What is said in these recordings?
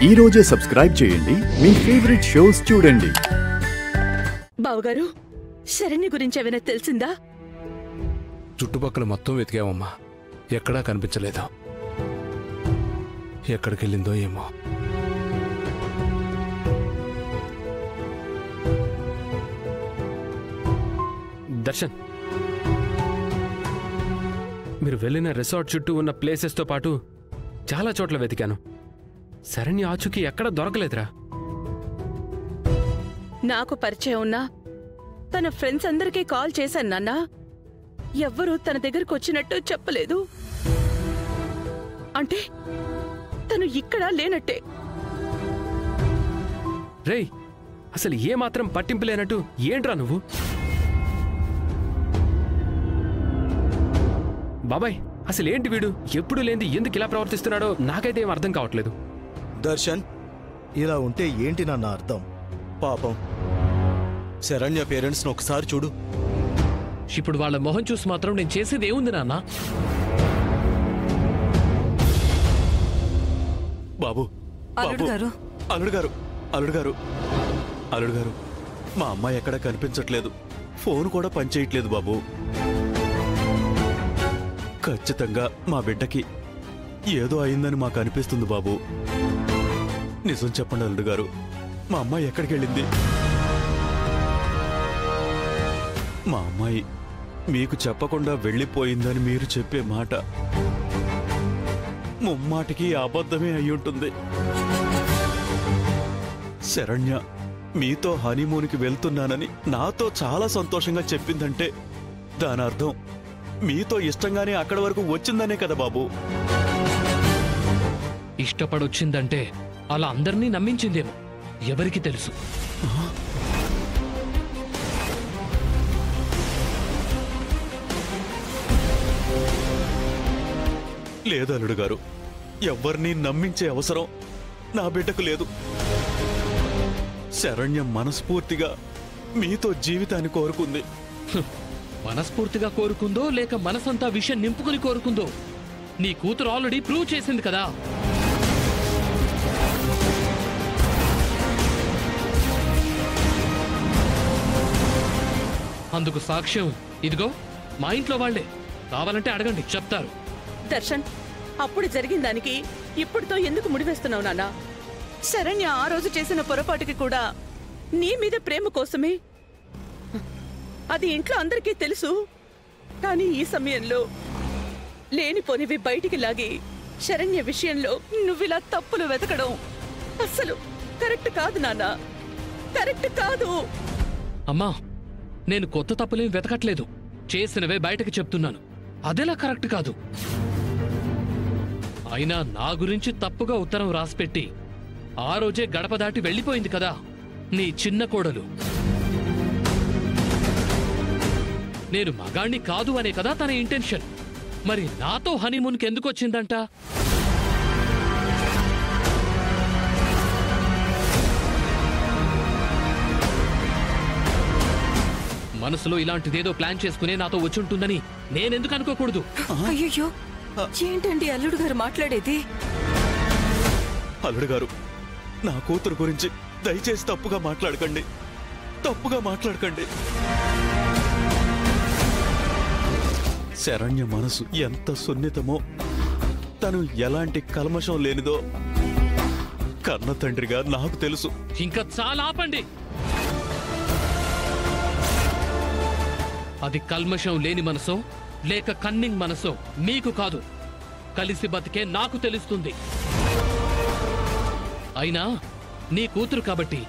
ఈ రోజే సబ్స్క్రైబ్ చేయండి మీ ఫేవరెట్ షోస్ చూడండి. బావగారు, శరణ్య గురించి ఏమైనా తెలిసిందా? చుట్టుపక్కల మొత్తం వెతికామమ్మా, ఎక్కడా కనిపించలేదు. ఎక్కడికెళ్ళిందో ఏమో. దర్శన్, మీరు వెళ్ళిన రిసార్ట్ చుట్టూ ఉన్న ప్లేసెస్తో పాటు చాలా చోట్ల వెతికాను. శరణ్య ఆచూకీ ఎక్కడ దొరకలేదురా. నాకు పరిచయం ఉన్నా తన ఫ్రెండ్స్ అందరికీ కాల్ చేశాను నాన్న. ఎవ్వరూ తన దగ్గరకు వచ్చినట్టు చెప్పలేదు. అంటే తను ఇక్కడ లేనట్టే. రేయ్, అసలు ఏమాత్రం పట్టింపు లేనట్టు ఏంట్రా నువ్వు? బాబాయ్, అసలు ఏంటి వీడు? ఎప్పుడు లేనిది ఎందుకు ఇలా ప్రవర్తిస్తున్నాడో నాకైతే ఏం అర్థం కావట్లేదు. దర్శన్, ఇలా ఉంటే ఏంటి నాన్న అర్థం? పాపం శరణ్య పేరెంట్స్ని ఒకసారి చూడు. ఇప్పుడు వాళ్ళ మొహం చూసి మాత్రం నేను చేసేది ఏముంది నాన్న? బాబు, అల్లుడు గారు, అల్లుడు గారు, అల్లుడు గారు, అల్లుడు గారు, మా అమ్మాయి ఎక్కడ కనిపించట్లేదు. ఫోన్ కూడా పనిచేయట్లేదు బాబు. ఖచ్చితంగా మా బిడ్డకి ఏదో అయిందని మాకు అనిపిస్తుంది బాబు. నిజం చెప్పండి అల్లుడు గారు, మా అమ్మాయి ఎక్కడికి వెళ్ళింది? మా అమ్మాయి మీకు చెప్పకుండా వెళ్ళిపోయిందని మీరు చెప్పే మాట ముమ్మాటికి అబద్ధమే అయ్యుంటుంది. శరణ్య మీతో హనీమూన్కి వెళ్తున్నానని నాతో చాలా సంతోషంగా చెప్పిందంటే దాని అర్థం మీతో ఇష్టంగానే అక్కడి వరకు వచ్చిందనే కదా బాబు. ఇష్టపడొచ్చిందంటే అలా అందరినీ నమ్మించిందేమో, ఎవరికి తెలుసు? లేదు అల్లుడు గారు, ఎవ్వరినీ నమ్మించే అవసరం నా బిడ్డకు లేదు. శరణ్య మనస్ఫూర్తిగా మీతో జీవితాన్ని కోరుకుంది. మనస్ఫూర్తిగా కోరుకుందో లేక మనసంతా విషయం నింపుకుని కోరుకుందో నీ కూతురు ఆల్రెడీ ప్రూవ్ చేసింది కదా. అందుకు సాక్ష్యం ఇదిగో మా ఇంట్లో వాళ్లే. కావాలంటే అడగండి, చెప్తారు. దర్శన్, అప్పుడు జరిగిన దానికి ఇప్పుడుతో ఎందుకు ముడివేస్తున్నావు నాన్న? శరణ్య ఆ రోజు చేసిన పొరపాటుకి కూడా నీ మీద ప్రేమ కోసమే. అది ఇంట్లో అందరికీ తెలుసు. కానీ ఈ సమయంలో లేనిపోనివి బయటికి లాగి శరణ్య విషయంలో నువ్విలా తప్పులు వెతకడం అస్సలు కరెక్ట్ కాదు నాన్న, కరెక్ట్ కాదు. అమ్మా, నేను కొత్త తప్పులేం వెతకట్లేదు, చేసినవే బయటకు చెప్తున్నాను. అదెలా కరెక్ట్ కాదు? అయినా నా గురించి తప్పుగా ఉత్తరం రాసిపెట్టి ఆ రోజే గడప దాటి వెళ్ళిపోయింది కదా నీ చిన్న కోడలు. నేను మగాణ్ణి కాదు అనే కదా తన ఇంటెన్షన్. మరి నాతో హనీమూన్కి ఎందుకు వచ్చిందంట? మనసులో ఇలాంటిదేదో ప్లాన్ చేసుకునే నాతో వచ్చుంటుందని నేనెందుకు అనుకోకూడదు? అయ్యో, ఏంటండి అల్లుడు గారు మాట్లాడేది? అల్లుడు గారు, నా కూతురు గురించి దయచేసి తప్పుగా మాట్లాడకండి, తప్పుగా మాట్లాడకండి. శరణ్య మనసు ఎంత సున్నితమో, తను ఎలాంటి కల్మషం లేనిదో కన్న తండ్రిగా నాకు తెలుసు. ఇంకా చాలా ఆపండి. అది కల్మషం లేని మనసో లేక కన్నింగ్ మనసో మీకు కాదు, కలిసి బతికే నాకు తెలుస్తుంది. అయినా నీ కూతురు కాబట్టి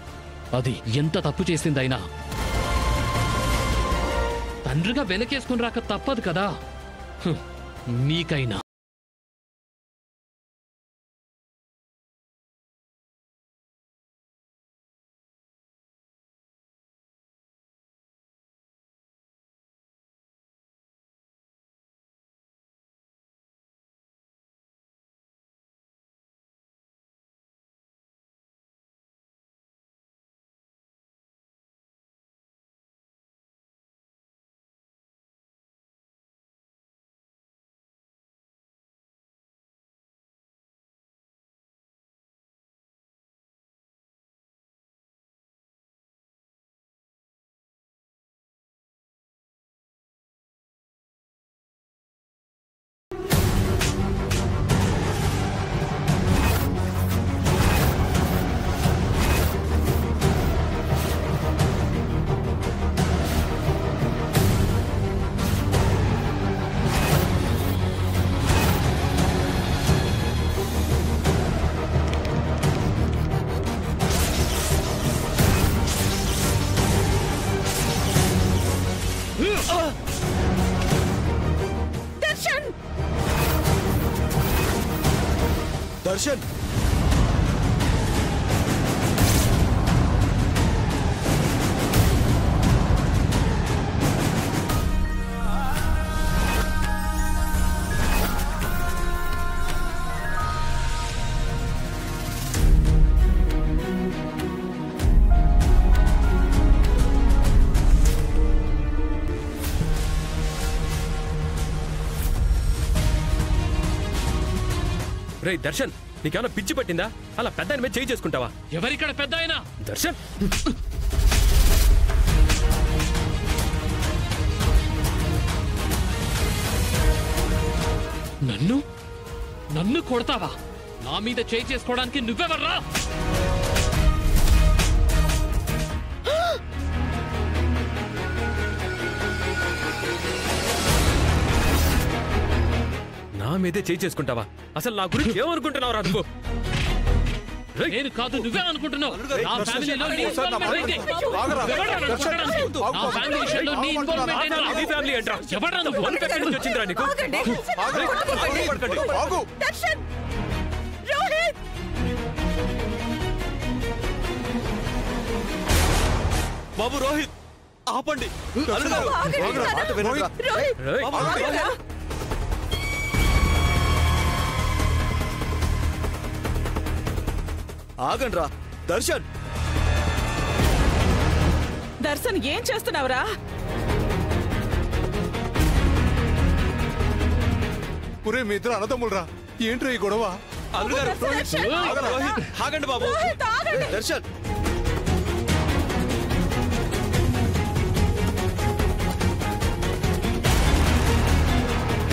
అది ఎంత తప్పు చేసిందైనా తండ్రిగా వెనకేసుకుని రాక తప్పదు కదా. మీకైనా రేయ్ దర్శన్, నీకేమైనా పిచ్చి పట్టిందా? అలా పెద్ద ఆయన మీద చేయి చేసుకుంటావా? ఎవరిక్కడ పెద్ద ఆయన? దర్శన్, నన్ను కొడతావా? నా మీద చేయి చేసుకోవడానికి నువ్వెవర్రా? నా మీదే చేయి చేసుకుంటావా? అసలు నా గురించి ఏమనుకుంటున్నావురా నువ్వు? నేను కాదు, నువ్వే అనుకుంటున్నావు. నా ఫ్యామిలీలో నీ ఇన్వాల్వ్మెంట్ ఏంటి? ఎవడ్రా నన్ను కొట్టడానికి? నా ఫ్యామిలీ విషయంలో నీ ఇన్వాల్వ్మెంట్ ఏంట్రా? నీ ఫ్యామిలీ ఏంట్రా? ఎవడ్రా నువ్వు? ఎక్కడి నుంచి వచ్చిందిరా నీకు? దర్శన్, రోహిత్, బాబు రోహిత్ ఆపండి. అల్లుడు గారు, రోహిత్, రేయ్, ఆగండిరా. ఆగండ్రా. దర్శన్, దర్శన్ ఏం చేస్తున్నావురా? ఒరే మీ ఇద్దరు అన్నదమ్ములరా, ఏంట్రా ఈ గొడవ? అల్లుడు గారు, దర్శన్, రోహిత్ ఆగండి బాబు. రోహిత్, ఆగండి. దర్శన్,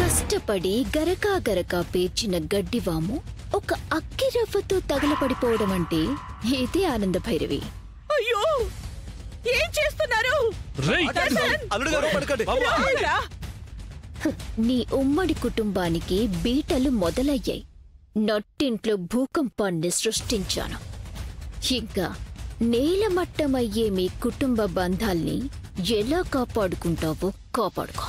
కష్టపడి గరకా పేర్చిన గడ్డివాము ఒక అక్కిరవ్వతో తగలపడిపోవడం అంటే ఇదే ఆనంద భైరవి. అయ్యో, ఏం చేస్తున్నారు? రేయ్, దర్శన్, అల్లుడు గారు పడకండి. ఆగండిరా. నీ ఉమ్మడి కుటుంబానికి బీటలు మొదలయ్యాయి. నట్టింట్లో భూకంపాన్ని సృష్టించాను. ఇంకా నేలమట్టమయ్యే మీ కుటుంబ బంధాల్ని ఎలా కాపాడుకుంటావో కాపాడుకో.